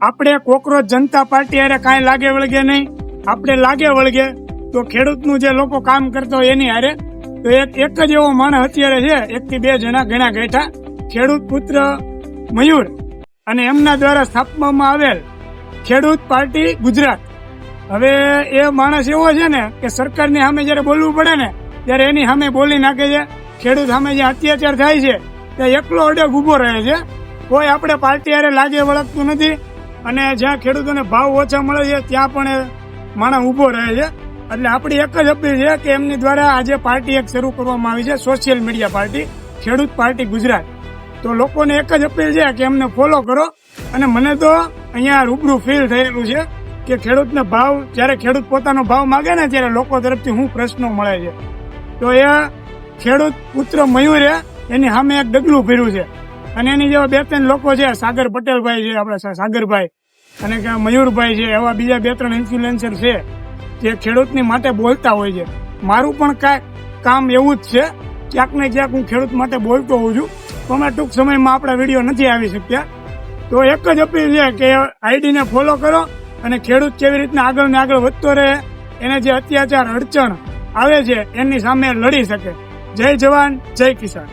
આપણે કોકરોચ જનતા પાર્ટી હારે કાંઈ લાગે વળગે નહીં. આપણે લાગે વળગે તો ખેડૂતનું જે લોકો કામ કરતા હોય એની હારે. તો એક જ એવો માણસ અત્યારે છે, 1 થી 2 જણા ઘણા બેઠા, ખેડૂત પુત્ર મયુર અને એમના દ્વારા સ્થાપવામાં આવેલ ખેડૂત પાર્ટી ગુજરાત. હવે એ માણસ એવો છે ને કે સરકારની સામે જયારે બોલવું પડે ને ત્યારે એની સામે બોલી નાખે છે. ખેડૂત સામે જે અત્યાચાર થાય છે તે એકલો અડગ ઉભો રહે છે. કોઈ આપણે પાર્ટી હારે લાગે વળગતું નથી અને જ્યાં ખેડૂતોને ભાવ ઓછા મળે છે ત્યાં પણ માણસ ઉભો રહે છે. એટલે આપણી એક જ અપીલ છે કે એમની દ્વારા આજે પાર્ટી એક શરૂ કરવામાં આવી છે, સોશિયલ મીડિયા પાર્ટી ખેડૂત પાર્ટી ગુજરાત. તો લોકોને એક જ અપીલ છે કે એમને ફોલો કરો. અને મને તો અહીંયા રૂબરૂ ફીલ થયેલું છે કે ખેડૂતને ભાવ, જ્યારે ખેડૂત પોતાનો ભાવ માગે ને ત્યારે લોકો તરફથી શું પ્રશ્નો મળે છે. તો એ ખેડૂત પુત્ર મયુરે એની સામે એક ડગલું ભર્યું છે. અને એની જેવા 2-3 લોકો છે, સાગર પટેલભાઈ છે, આપણા સાગરભાઈ અને મયુરભાઈ છે, એવા બીજા 2-3 ઇન્ફ્લુએન્સર છે જે ખેડૂતની માટે બોલતા હોય છે. મારું પણ કાંઈક કામ એવું જ છે, ક્યાંક ને ક્યાંક હું ખેડૂત માટે બોલતો હોઉં છું. તો અમે ટૂંક સમયમાં આપણા વિડીયો નથી આવી શક્યા. તો એક જ અપીલ છે કે આઈડીને ફોલો કરો અને ખેડૂત કેવી રીતના આગળ ને આગળ વધતો રહે, એને જે અત્યાચાર અડચણ આવે છે એની સામે લડી શકે. જય જવાન, જય કિસાન.